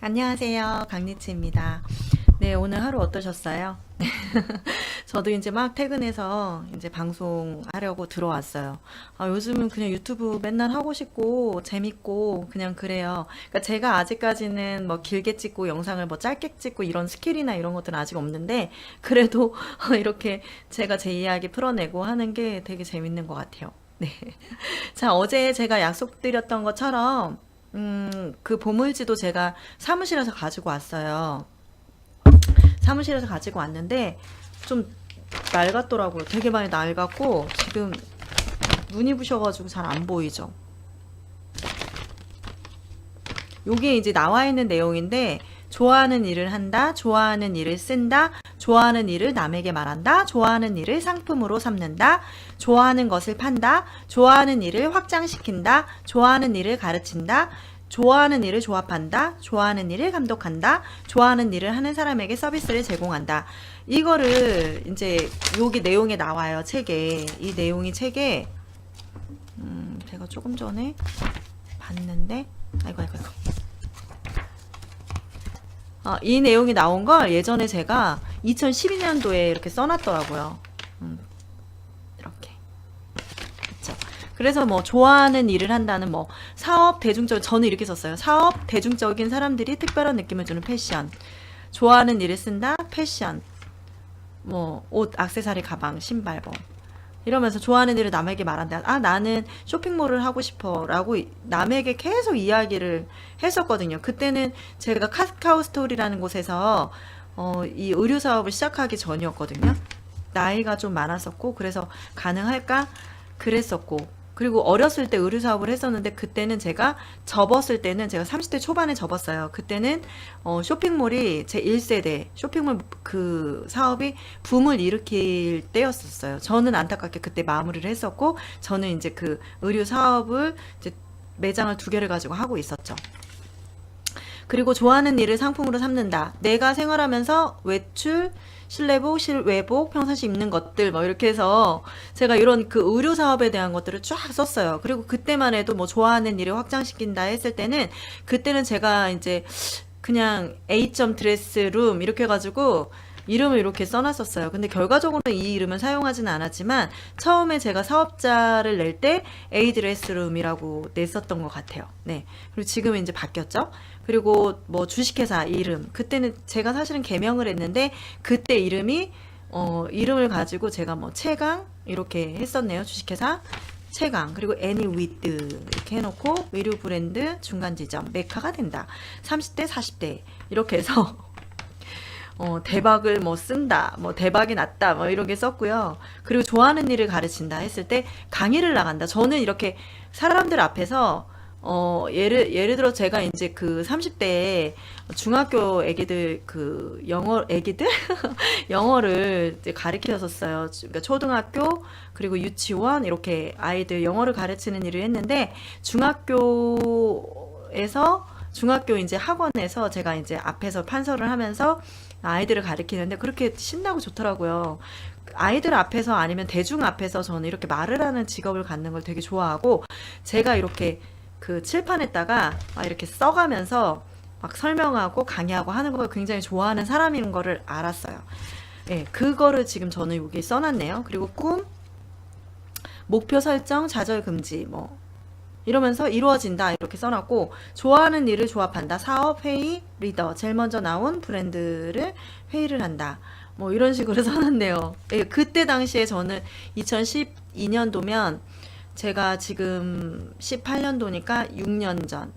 안녕하세요. 강리치입니다. 네, 오늘 하루 어떠셨어요? 저도 이제 막 퇴근해서 이제 방송하려고 들어왔어요. 요즘은 그냥 유튜브 맨날 하고 싶고 재밌고 그냥 그래요. 그러니까 제가 아직까지는 뭐 길게 찍고 영상을 뭐 짧게 찍고 이런 스킬이나 이런 것들은 아직 없는데 그래도 이렇게 제가 제 이야기 풀어내고 하는 게 되게 재밌는 것 같아요. 네. 자, 어제 제가 약속드렸던 것처럼 그 보물지도 제가 사무실에서 가지고 왔어요. 사무실에서 가지고 왔는데 좀 낡았더라고요. 되게 많이 낡았고 지금 눈이 부셔가지고 잘 안 보이죠. 요게 이제 나와 있는 내용인데 좋아하는 일을 한다, 좋아하는 일을 쓴다, 좋아하는 일을 남에게 말한다, 좋아하는 일을 상품으로 삼는다, 좋아하는 것을 판다, 좋아하는 일을 확장시킨다, 좋아하는 일을 가르친다, 좋아하는 일을 조합한다, 좋아하는 일을 감독한다, 좋아하는 일을 하는 사람에게 서비스를 제공한다. 이거를 이제 여기 내용에 나와요. 책에. 이 내용이 책에 제가 조금 전에 봤는데 아이고. 이 내용이 나온 걸 예전에 제가 2012년도에 이렇게 써놨더라고요. 이렇게. 그쵸. 그래서 뭐 좋아하는 일을 한다는 뭐 사업 대중적 저는 이렇게 썼어요. 사업 대중적인 사람들이 특별한 느낌을 주는 패션. 좋아하는 일을 쓴다. 패션. 뭐 옷, 액세서리, 가방, 신발 뭐 이러면서 좋아하는 일을 남에게 말한다. 나는 쇼핑몰을 하고 싶어. 라고 남에게 계속 이야기를 했었거든요. 그때는 제가 카카오 스토리라는 곳에서, 이 의류 사업을 시작하기 전이었거든요. 나이가 좀 많았었고, 그래서 가능할까? 그랬었고. 그리고 어렸을 때 의류 사업을 했었는데, 그때는 제가 접었을 때는 제가 30대 초반에 접었어요. 그때는, 쇼핑몰이 제 1세대 쇼핑몰 그 사업이 붐을 일으킬 때였었어요. 저는 안타깝게 그때 마무리를 했었고, 저는 이제 그 의류 사업을 이제 매장을 2개를 가지고 하고 있었죠. 그리고 좋아하는 일을 상품으로 삼는다. 내가 생활하면서 외출, 실내복, 실외복, 평상시 입는 것들 뭐 이렇게 해서 제가 이런 그 의류 사업에 대한 것들을 쫙 썼어요. 그리고 그때만 해도 뭐 좋아하는 일을 확장시킨다 했을 때는 그때는 제가 이제 그냥 A.점 드레스룸 이렇게 해가지고 이름을 이렇게 써놨었어요. 근데 결과적으로는 이 이름은 사용하지는 않았지만 처음에 제가 사업자를 낼 때 A 드레스룸이라고 냈었던 것 같아요. 네. 그리고 지금은 이제 바뀌었죠. 그리고 뭐 주식회사 이름 그때는 제가 사실은 개명을 했는데 그때 이름이 이름을 가지고 제가 뭐 최강 이렇게 했었네요. 주식회사 최강 그리고 애니위드 이렇게 해놓고 의류 브랜드 중간 지점 메카가 된다. 30대 40대 이렇게 해서 대박을 뭐 쓴다, 뭐 대박이 났다, 뭐 이렇게 썼고요. 그리고 좋아하는 일을 가르친다 했을 때 강의를 나간다. 저는 이렇게 사람들 앞에서 예를 들어 제가 이제 그 30대에 중학교 애기들 그 영어 애기들 영어를 이제 가르쳤었어요. 그러니까 초등학교 그리고 유치원 이렇게 아이들 영어를 가르치는 일을 했는데 중학교 이제 학원에서 제가 이제 앞에서 판서를 하면서 아이들을 가르치는데 그렇게 신나고 좋더라고요. 아이들 앞에서 아니면 대중 앞에서 저는 이렇게 말을 하는 직업을 갖는 걸 되게 좋아하고 제가 이렇게 그 칠판에다가 막 이렇게 써가면서 막 설명하고 강의하고 하는 걸 굉장히 좋아하는 사람인 거를 알았어요. 예, 그거를 지금 저는 여기 써놨네요. 그리고 꿈, 목표 설정, 좌절 금지, 뭐 이러면서 이루어진다 이렇게 써놨고 좋아하는 일을 조합한다 사업 회의 리더 제일 먼저 나온 브랜드를 회의를 한다 뭐 이런 식으로 써놨네요. 예, 그때 당시에 저는 2012년도면 제가 지금 18년도니까 6년 전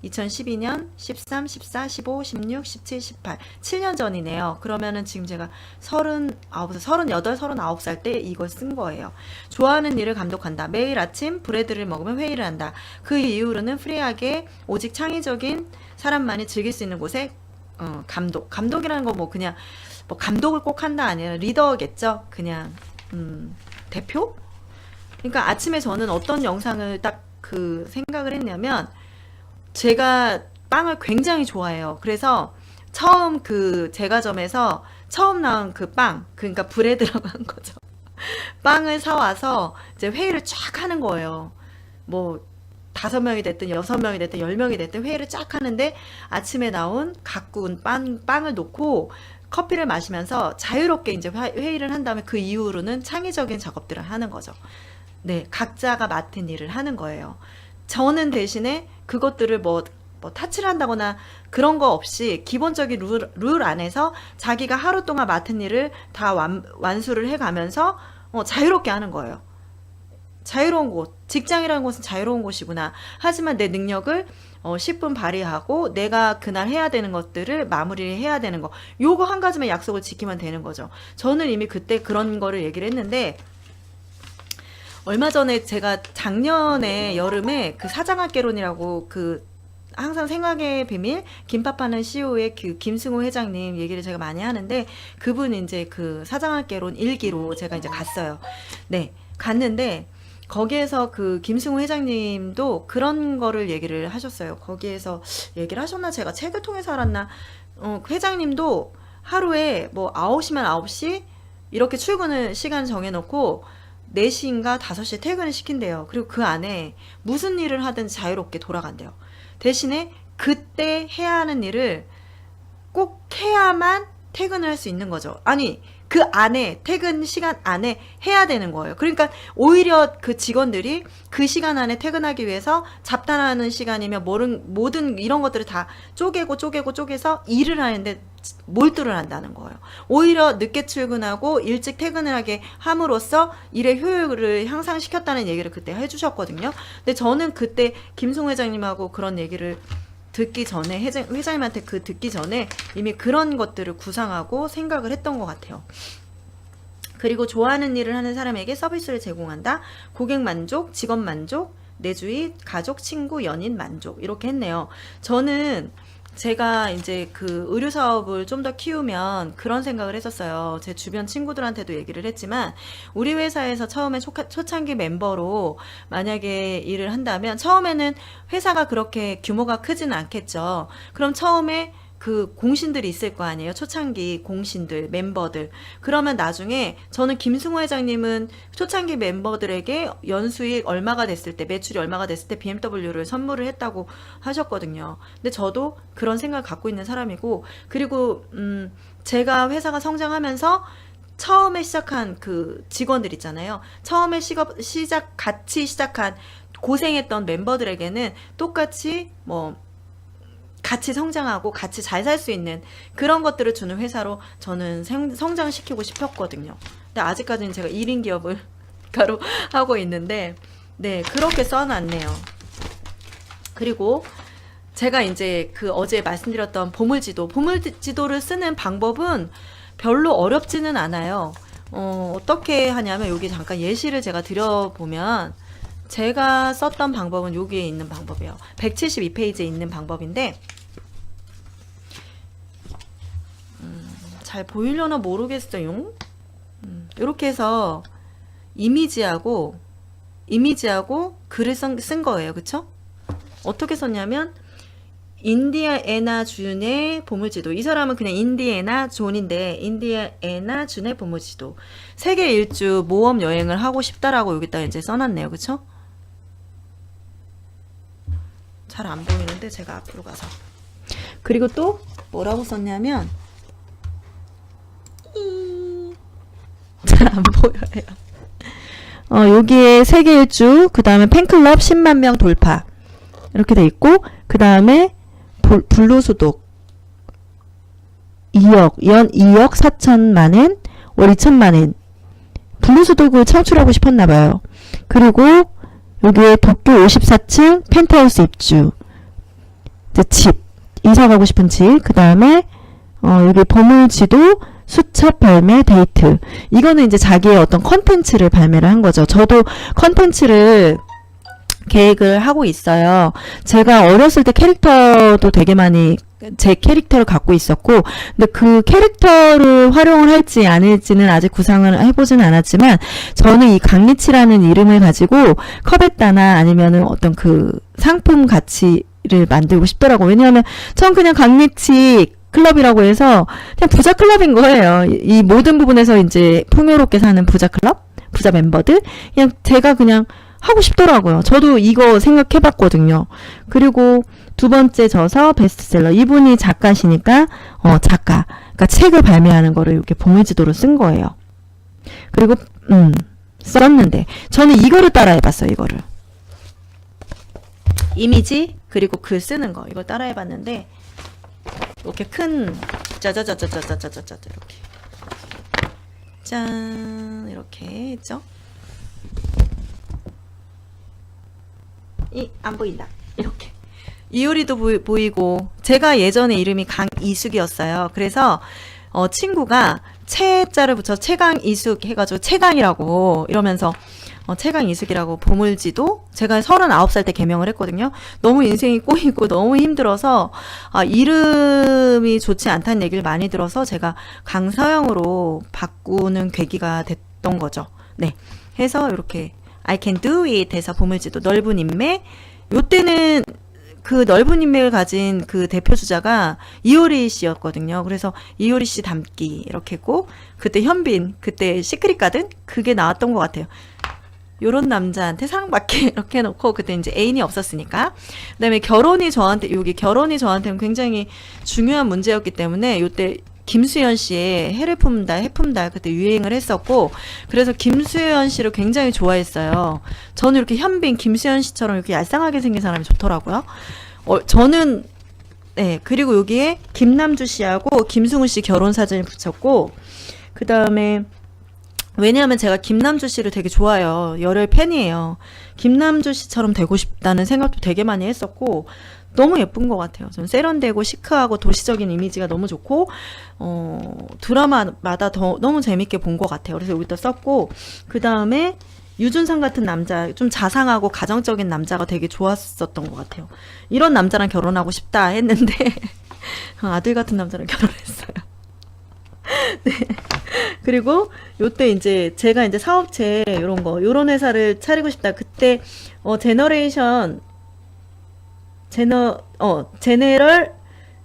2012년, 13, 14, 15, 16, 17, 18, 7년 전이네요. 그러면은 지금 제가 39살, 38, 39살 때 이걸 쓴 거예요. 좋아하는 일을 감독한다. 매일 아침 브레드를 먹으면 회의를 한다. 그 이후로는 프리하게 오직 창의적인 사람만이 즐길 수 있는 곳에 감독. 감독이라는 거 뭐 그냥 뭐 감독을 꼭 한다 아니라 리더겠죠. 그냥 대표? 그러니까 아침에 저는 어떤 영상을 딱 그 생각을 했냐면 제가 빵을 굉장히 좋아해요. 그래서 처음 그 제과점에서 처음 나온 그 빵, 그러니까 브레드라고 한 거죠. 빵을 사와서 이제 회의를 쫙 하는 거예요. 뭐 5명이 됐든 6명이 됐든 10명이 됐든 회의를 쫙 하는데 아침에 나온 가꾼 빵을 놓고 커피를 마시면서 자유롭게 이제 회의를 한 다음에 그 이후로는 창의적인 작업들을 하는 거죠. 네, 각자가 맡은 일을 하는 거예요. 저는 대신에 그것들을 뭐 타치를 한다거나 그런 거 없이 기본적인 룰 안에서 자기가 하루 동안 맡은 일을 다 완수를 해가면서 자유롭게 하는 거예요. 자유로운 곳, 직장이라는 곳은 자유로운 곳이구나. 하지만 내 능력을 10분 발휘하고 내가 그날 해야 되는 것들을 마무리해야 되는 거. 요거 한 가지만 약속을 지키면 되는 거죠. 저는 이미 그때 그런 거를 얘기를 했는데 얼마 전에 제가 작년에 여름에 그 사장학개론이라고 그 항상 생각의 비밀 김밥하는 CEO의 그 김승호 회장님 얘기를 제가 많이 하는데 그분 이제 그 사장학개론 1기로 제가 이제 갔어요. 네, 갔는데 거기에서 그 김승호 회장님도 그런 거를 얘기를 하셨어요. 거기에서 얘기를 하셨나? 제가 책을 통해서 알았나? 그 회장님도 하루에 뭐 9시면 9시 이렇게 출근을 시간 정해놓고 4시인가 5시에 퇴근을 시킨대요. 그리고 그 안에 무슨 일을 하든 자유롭게 돌아간대요. 대신에 그때 해야 하는 일을 꼭 해야만 퇴근을 할 수 있는 거죠. 아니, 그 안에 퇴근 시간 안에 해야 되는 거예요. 그러니까 오히려 그 직원들이 그 시간 안에 퇴근하기 위해서 잡담하는 시간이면 모든 이런 것들을 다 쪼개서 일을 하는데 몰두를 한다는 거예요. 오히려 늦게 출근하고 일찍 퇴근을 하게 함으로써 일의 효율을 향상시켰다는 얘기를 그때 해주셨거든요. 근데 저는 그때 김송 회장님하고 그런 얘기를 듣기 전에 회장님한테 듣기 전에 이미 그런 것들을 구상하고 생각을 했던 것 같아요. 그리고 좋아하는 일을 하는 사람에게 서비스를 제공한다. 고객 만족, 직원 만족, 내 주위, 가족, 친구, 연인 만족 이렇게 했네요. 저는 제가 이제 그 의류 사업을 좀 더 키우면 그런 생각을 했었어요. 제 주변 친구들한테도 얘기를 했지만 우리 회사에서 처음에 초창기 멤버로 만약에 일을 한다면 처음에는 회사가 그렇게 규모가 크지는 않겠죠. 그럼 처음에 그 공신들이 있을 거 아니에요. 초창기 공신들, 멤버들. 그러면 나중에 저는 김승호 회장님은 초창기 멤버들에게 연수익 얼마가 됐을 때, 매출이 얼마가 됐을 때 BMW를 선물을 했다고 하셨거든요. 근데 저도 그런 생각을 갖고 있는 사람이고, 그리고 제가 회사가 성장하면서 처음에 시작한 그 직원들 있잖아요. 처음에 같이 시작한 고생했던 멤버들에게는 똑같이 같이 성장하고 같이 잘 살 수 있는 그런 것들을 주는 회사로 저는 성장시키고 싶었거든요. 근데 아직까지는 제가 1인 기업을 가로 하고 있는데, 네, 그렇게 써놨네요. 그리고 제가 이제 그 어제 말씀드렸던 보물지도를 쓰는 방법은 별로 어렵지는 않아요. 어떻게 하냐면 여기 잠깐 예시를 제가 드려보면 제가 썼던 방법은 여기에 있는 방법이에요. 172페이지에 있는 방법인데 잘 보이려나 모르겠어요. 이렇게 해서 이미지하고 글을 쓴 거예요. 그쵸? 어떻게 썼냐면 인디애나 준의 보물지도. 이 사람은 그냥 인디애나 존인데 인디애나 준의 보물지도. 세계 일주 모험 여행을 하고 싶다라고 여기다 이제 써놨네요. 그쵸? 잘 안 보이는데 제가 앞으로 가서. 그리고 또 뭐라고 썼냐면 잘 안 보여요. 여기에 세계 일주, 그 다음에 팬클럽 10만 명 돌파 이렇게 돼 있고, 그 다음에 불로소득 2억 4천만엔, 월 2천만엔 불로소득을 창출하고 싶었나봐요. 그리고 여기에 도쿄 54층 펜트하우스 입주, 집, 이사 가고 싶은 집, 그 다음에 여기 보물지도 수첩 발매 데이트. 이거는 이제 자기의 어떤 컨텐츠를 발매를 한 거죠. 저도 컨텐츠를 계획을 하고 있어요. 제가 어렸을 때 캐릭터도 되게 많이 제 캐릭터를 갖고 있었고, 근데 그 캐릭터를 활용을 할지 아닐지는 아직 구상을 해보지는 않았지만, 저는 이 강리치라는 이름을 가지고 컵에다나 아니면은 어떤 그 상품 가치를 만들고 싶더라고. 왜냐하면 전 그냥 강리치 클럽이라고 해서 그냥 부자 클럽인 거예요. 이 모든 부분에서 이제 풍요롭게 사는 부자 클럽, 부자 멤버들. 그냥 제가 그냥 하고 싶더라고요. 저도 이거 생각해봤거든요. 그리고 두 번째 저서 베스트셀러. 이분이 작가시니까 작가. 그러니까 책을 발매하는 거를 이렇게 보물지도로 쓴 거예요. 그리고 썼는데 저는 이거를 따라해봤어요. 이거를 이미지 그리고 글 쓰는 거 이걸 따라해봤는데 이렇게 큰 짜자자자자자자자자 이렇게 짠 이렇게 했죠. 안 보인다. 이렇게 이효리도 보이고 제가 예전에 이름이 강이숙이었어요. 그래서 친구가 채자를 붙여 채강이숙 해가지고 채강이라고 이러면서 채강이숙이라고 보물지도 제가 39살 때 개명을 했거든요. 너무 인생이 꼬이고 너무 힘들어서 이름이 좋지 않다는 얘기를 많이 들어서 제가 강서영으로 바꾸는 계기가 됐던 거죠. 네, 해서 이렇게 I can do it 해서 보물지도 넓은 인맥. 요때는 그 넓은 인맥을 가진 그 대표 주자가 이효리 씨였거든요. 그래서 이효리 씨 닮기 이렇게 했고 그때 현빈 그때 시크릿 가든 그게 나왔던 것 같아요. 요런 남자한테 사랑받게 이렇게 해놓고 그때 이제 애인이 없었으니까. 그다음에 결혼이 저한테는 굉장히 중요한 문제였기 때문에 요때 김수현 씨의 해를 품달, 해품달 그때 유행을 했었고 그래서 김수현 씨를 굉장히 좋아했어요. 저는 이렇게 현빈, 김수현 씨처럼 이렇게 얄쌍하게 생긴 사람이 좋더라고요. 저는 네 그리고 여기에 김남주 씨하고 김승우 씨 결혼 사진을 붙였고 그 다음에 왜냐하면 제가 김남주 씨를 되게 좋아해요. 열혈 팬이에요. 김남주 씨처럼 되고 싶다는 생각도 되게 많이 했었고 너무 예쁜 것 같아요. 저는 세련되고 시크하고 도시적인 이미지가 너무 좋고 드라마마다 너무 재밌게 본 것 같아요. 그래서 여기다 썼고 그 다음에 유준상 같은 남자 좀 자상하고 가정적인 남자가 되게 좋았었던 것 같아요. 이런 남자랑 결혼하고 싶다 했는데 아들 같은 남자랑 결혼했어요. 네. 그리고 요때 이제 제가 이제 사업체 요런 회사를 차리고 싶다. 그때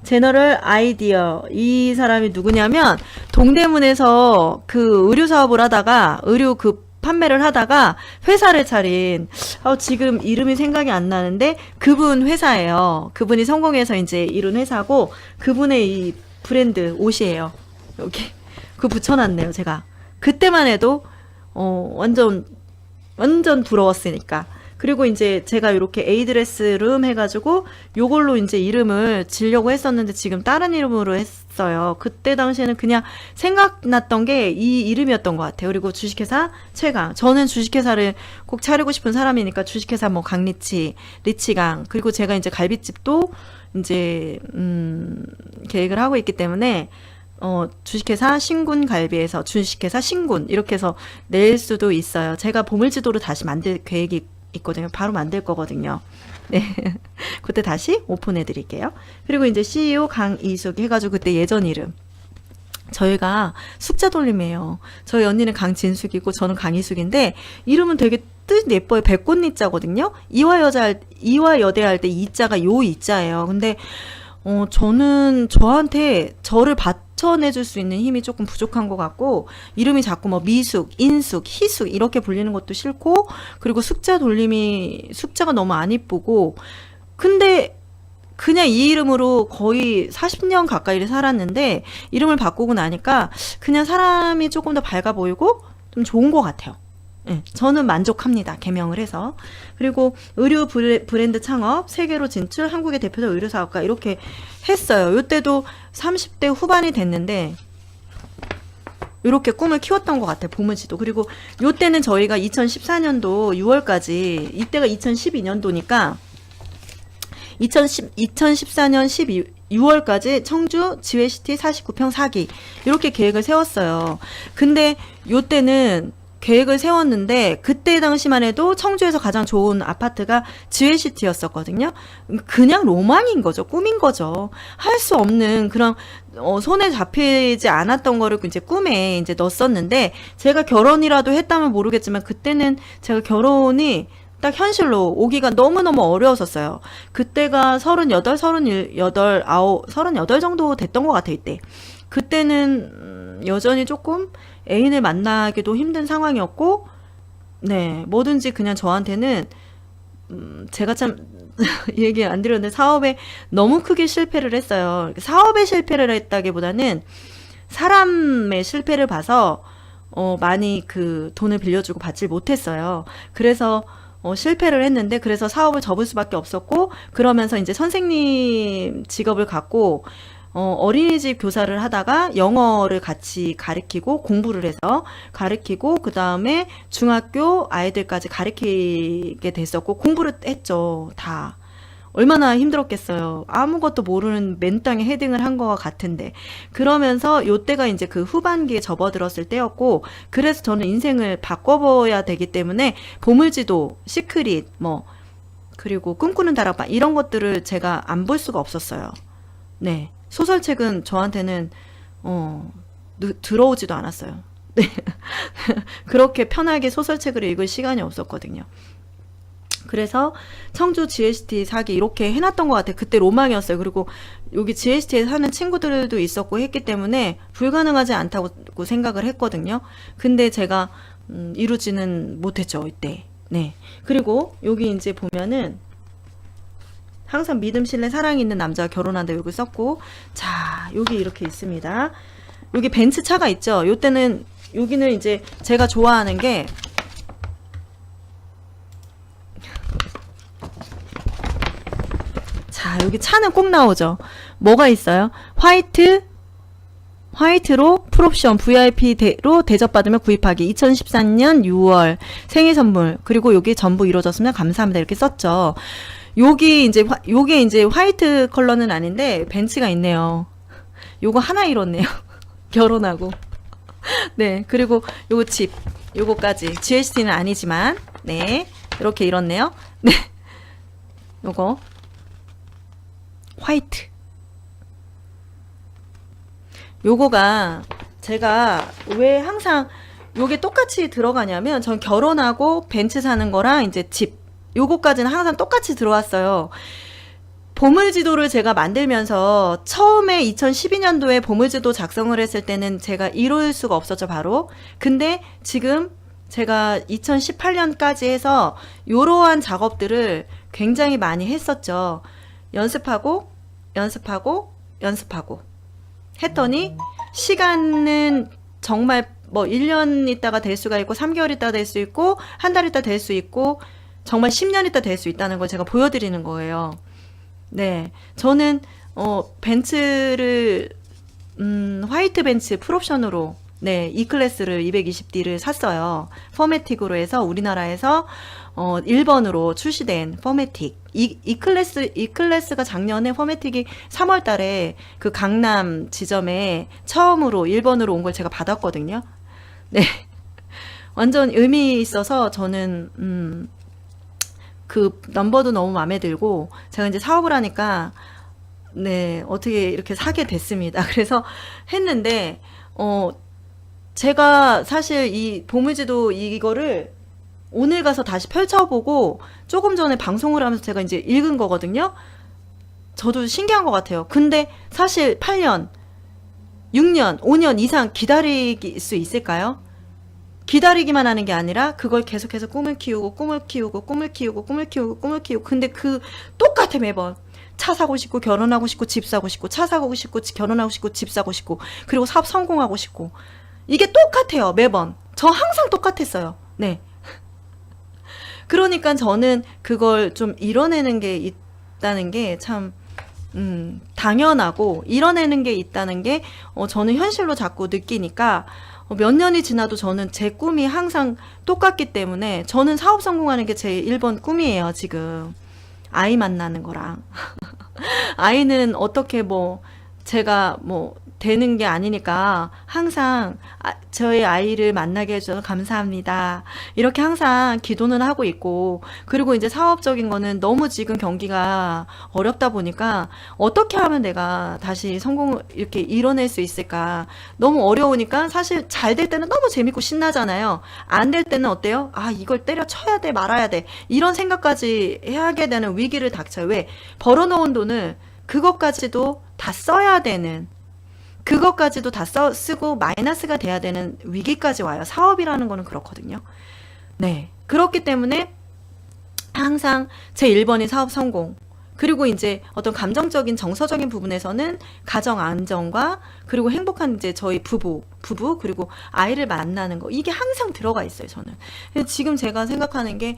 제너럴 아이디어 이 사람이 누구냐면 동대문에서 그 의류 사업을 하다가 의류 그 판매를 하다가 회사를 차린 지금 이름이 생각이 안 나는데 그분 회사예요. 그분이 성공해서 이제 이룬 회사고 그분의 이 브랜드 옷이에요. 여기 그거 붙여놨네요. 제가 그때만 해도 완전 부러웠으니까. 그리고 이제 제가 이렇게 에이드레스 룸 해가지고 요걸로 이제 이름을 지려고 했었는데 지금 다른 이름으로 했어요. 그때 당시에는 그냥 생각났던 게 이 이름이었던 것 같아요. 그리고 주식회사 최강. 저는 주식회사를 꼭 차리고 싶은 사람이니까 주식회사 뭐 강리치, 리치강. 그리고 제가 이제 갈비집도 이제 계획을 하고 있기 때문에 주식회사 신군 갈비에서 주식회사 신군 이렇게 해서 낼 수도 있어요. 제가 보물지도를 다시 만들 계획이 있거든요. 바로 만들 거거든요. 네. 그때 다시 오픈해 드릴게요. 그리고 이제 CEO 강이숙 해가지고 그때 예전 이름. 저희가 숙자 돌림이에요. 저희 언니는 강진숙이고 저는 강이숙인데 이름은 되게 뜻 예뻐요. 백꽃니자거든요. 이화 여대 할 때 이자가 요 이자예요. 근데 저는 저한테 저를 받쳐내줄 수 있는 힘이 조금 부족한 것 같고 이름이 자꾸 뭐 미숙, 인숙, 희숙 이렇게 불리는 것도 싫고 그리고 숫자가 너무 안 이쁘고 근데 그냥 이 이름으로 거의 40년 가까이를 살았는데 이름을 바꾸고 나니까 그냥 사람이 조금 더 밝아 보이고 좀 좋은 것 같아요. 네, 저는 만족합니다. 개명을 해서. 그리고 의류 브랜드 창업, 세계로 진출, 한국의 대표적 의류 사업가 이렇게 했어요. 이때도 30대 후반이 됐는데 이렇게 꿈을 키웠던 것 같아요. 보물지도. 그리고 이때는 저희가 2014년도 6월까지 이때가 2012년도니까 2014년 6월까지 청주 지회시티 49평 4기 이렇게 계획을 세웠어요. 근데 이때는 계획을 세웠는데 그때 당시만 해도 청주에서 가장 좋은 아파트가 지회시티였었거든요. 그냥 로망인 거죠. 꿈인 거죠. 할 수 없는 그런 손에 잡히지 않았던 거를 이제 꿈에 이제 넣었었는데 제가 결혼이라도 했다면 모르겠지만 그때는 제가 결혼이 딱 현실로 오기가 너무너무 어려웠었어요. 그때가 38, 38 정도 됐던 것 같아요. 이때. 그때는 여전히 조금 애인을 만나기도 힘든 상황이었고 네, 뭐든지 그냥 저한테는 제가 참 얘기 안 드렸는데 사업에 너무 크게 실패를 했어요. 사업에 실패를 했다기보다는 사람의 실패를 봐서 많이 그 돈을 빌려주고 받질 못했어요. 그래서 실패를 했는데 그래서 사업을 접을 수밖에 없었고 그러면서 이제 선생님 직업을 갖고 어린이집 교사를 하다가 영어를 같이 가르치고 공부를 해서 가르치고 그 다음에 중학교 아이들까지 가르치게 됐었고 공부를 했죠. 다. 얼마나 힘들었겠어요. 아무것도 모르는 맨땅에 헤딩을 한 것 같은데. 그러면서 요때가 이제 그 후반기에 접어들었을 때였고, 그래서 저는 인생을 바꿔봐야 되기 때문에 보물지도, 시크릿, 뭐, 그리고 꿈꾸는 다락방, 이런 것들을 제가 안 볼 수가 없었어요. 네. 소설책은 저한테는, 들어오지도 않았어요. 네. 그렇게 편하게 소설책을 읽을 시간이 없었거든요. 그래서 청주 GST 사기 이렇게 해놨던 것 같아요. 그때 로망이었어요. 그리고 여기 GST에 사는 친구들도 있었고 했기 때문에 불가능하지 않다고 생각을 했거든요. 근데 제가 이루지는 못했죠, 이때. 네. 그리고 여기 이제 보면은 항상 믿음, 신뢰, 사랑이 있는 남자가 결혼한다 여기 썼고, 자, 여기 이렇게 있습니다. 여기 벤츠 차가 있죠. 요때는 여기는 이제 제가 좋아하는 게 자, 여기 차는 꼭 나오죠. 뭐가 있어요? 화이트로 풀옵션 VIP로 대접받으면 구입하기 2014년 6월 생일 선물 그리고 여기 전부 이루어졌으면 감사합니다 이렇게 썼죠. 요게 이제 화이트 컬러는 아닌데 벤츠가 있네요. 요거 하나 이뤘네요. 결혼하고. 네, 그리고 요거 집 요거까지 GST는 아니지만 네 이렇게 이뤘네요. 네, 요거 화이트. 요거가 제가 왜 항상 요게 똑같이 들어가냐면 전 결혼하고 벤츠 사는 거랑 이제 집 요거까지는 항상 똑같이 들어왔어요. 보물지도를 제가 만들면서 처음에 2012년도에 보물지도 작성을 했을 때는 제가 이룰 수가 없었죠, 바로. 근데 지금 제가 2018년까지 해서 요러한 작업들을 굉장히 많이 했었죠. 연습하고 했더니 시간은 정말 뭐 1년 있다가 될 수가 있고 3개월 있다가 될 수 있고 한 달 있다가 될 수 있고 정말 10년 있다가 될 수 있다는 걸 제가 보여드리는 거예요. 네, 저는 벤츠를 화이트 벤츠 풀옵션으로 네, E클래스를 220D를 샀어요. 포매틱으로 해서 우리나라에서 1번으로 출시된 포매틱. E클래스가 작년에 포매틱이 3월 달에 그 강남 지점에 처음으로 1번으로 온 걸 제가 받았거든요. 네. 완전 의미 있어서 저는 그 넘버도 너무 마음에 들고 제가 이제 사업을 하니까 네, 어떻게 이렇게 사게 됐습니다. 그래서 했는데 제가 사실 이 보물지도 이거를 오늘 가서 다시 펼쳐보고 조금 전에 방송을 하면서 제가 이제 읽은 거거든요. 저도 신기한 것 같아요. 근데 사실 8년, 6년, 5년 이상 기다릴 수 있을까요? 기다리기만 하는 게 아니라 그걸 계속해서 꿈을 키우고 근데 그 똑같아 매번. 차 사고 싶고 결혼하고 싶고 집 사고 싶고 차 사고 싶고 결혼하고 싶고 집 사고 싶고 그리고 사업 성공하고 싶고 이게 똑같아요 매번. 저 항상 똑같았어요. 네. 그러니까 저는 그걸 좀 이뤄내는 게 있다는 게 참 당연하고 이뤄내는 게 있다는 게 저는 현실로 자꾸 느끼니까 몇 년이 지나도 저는 제 꿈이 항상 똑같기 때문에 저는 사업 성공하는 게 제 1번 꿈이에요 지금. 아이 만나는 거랑 아이는 어떻게 뭐 제가 뭐 되는 게 아니니까 항상 저의 아이를 만나게 해주셔서 감사합니다. 이렇게 항상 기도는 하고 있고 그리고 이제 사업적인 거는 너무 지금 경기가 어렵다 보니까 어떻게 하면 내가 다시 성공을 이렇게 이뤄낼 수 있을까 너무 어려우니까 사실 잘 될 때는 너무 재밌고 신나잖아요. 안 될 때는 어때요? 아 이걸 때려쳐야 돼 말아야 돼 이런 생각까지 하게 되는 위기를 닥쳐요. 왜? 벌어놓은 돈을 그것까지도 다 써야 되는 그것까지도 다 쓰고 마이너스가 돼야 되는 위기까지 와요. 사업이라는 거는 그렇거든요. 네. 그렇기 때문에 항상 제 1번이 사업 성공. 그리고 이제 어떤 감정적인 정서적인 부분에서는 가정 안정과 그리고 행복한 이제 저희 부부 그리고 아이를 만나는 거 이게 항상 들어가 있어요 저는. 근데 지금 제가 생각하는 게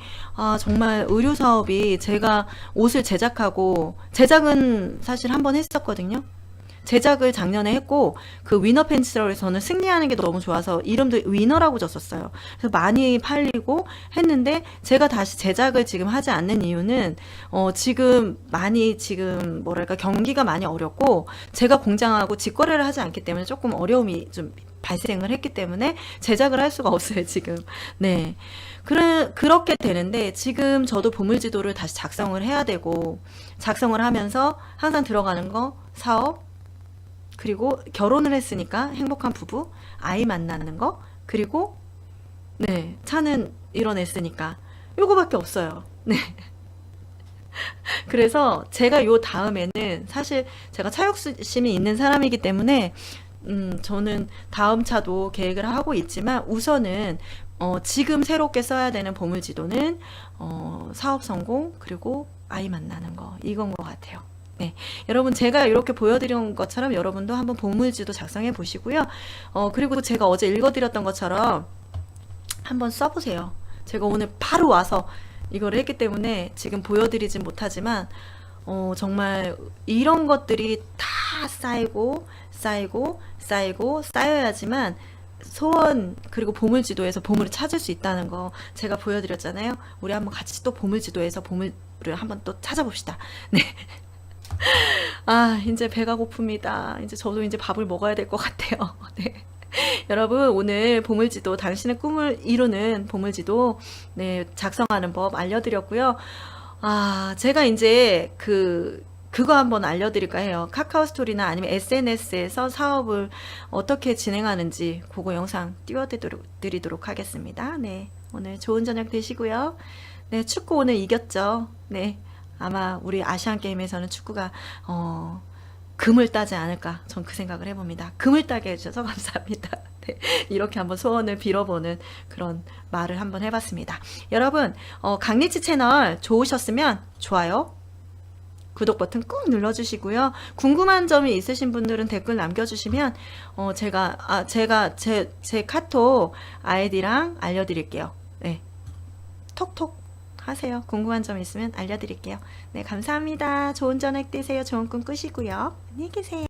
정말 의류 사업이 제가 옷을 제작하고 제작은 사실 한 번 했었거든요. 제작을 작년에 했고 그 위너 팬츠라고 해서 저는 승리하는 게 너무 좋아서 이름도 위너라고 줬었어요. 그래서 많이 팔리고 했는데 제가 다시 제작을 지금 하지 않는 이유는 지금 많이 지금 뭐랄까 경기가 많이 어렵고 제가 공장하고 직거래를 하지 않기 때문에 조금 어려움이 좀 발생을 했기 때문에 제작을 할 수가 없어요 지금. 네. 그렇게 되는데 지금 저도 보물지도를 다시 작성을 해야 되고 작성을 하면서 항상 들어가는 거 사업 그리고 결혼을 했으니까 행복한 부부, 아이 만나는 거, 그리고 네, 차는 이뤄냈으니까 요거밖에 없어요. 네. 그래서 제가 요 다음에는 사실 제가 차욕심이 있는 사람이기 때문에 저는 다음 차도 계획을 하고 있지만 우선은 지금 새롭게 써야 되는 보물지도는 사업 성공 그리고 아이 만나는 거 이건 것 같아요. 네, 여러분 제가 이렇게 보여드린 것처럼 여러분도 한번 보물지도 작성해 보시고요. 그리고 제가 어제 읽어드렸던 것처럼 한번 써보세요. 제가 오늘 바로 와서 이걸 했기 때문에 지금 보여드리진 못하지만 정말 이런 것들이 다 쌓이고 쌓여야지만 소원 그리고 보물지도에서 보물을 찾을 수 있다는 거 제가 보여드렸잖아요. 우리 한번 같이 또 보물지도에서 보물을 한번 또 찾아봅시다. 네. 이제 배가 고픕니다. 이제 저도 이제 밥을 먹어야 될 것 같아요. 네. 여러분, 오늘 보물지도, 당신의 꿈을 이루는 보물지도, 네, 작성하는 법 알려드렸고요. 제가 이제 그거 한번 알려드릴까 해요. 카카오 스토리나 아니면 SNS에서 사업을 어떻게 진행하는지, 그거 영상 띄워드리도록 하겠습니다. 네. 오늘 좋은 저녁 되시고요. 네, 축구 오늘 이겼죠. 네. 아마 우리 아시안 게임에서는 축구가 금을 따지 않을까 전 그 생각을 해봅니다. 금을 따게 해주셔서 감사합니다. 네, 이렇게 한번 소원을 빌어보는 그런 말을 한번 해봤습니다. 여러분 강리치 채널 좋으셨으면 좋아요 구독 버튼 꾹 눌러주시고요. 궁금한 점이 있으신 분들은 댓글 남겨주시면 제가 제 카톡 아이디랑 알려드릴게요. 네, 톡톡 하세요. 궁금한 점 있으면 알려드릴게요. 네, 감사합니다. 좋은 저녁 되세요. 좋은 꿈 꾸시고요. 안녕히 계세요.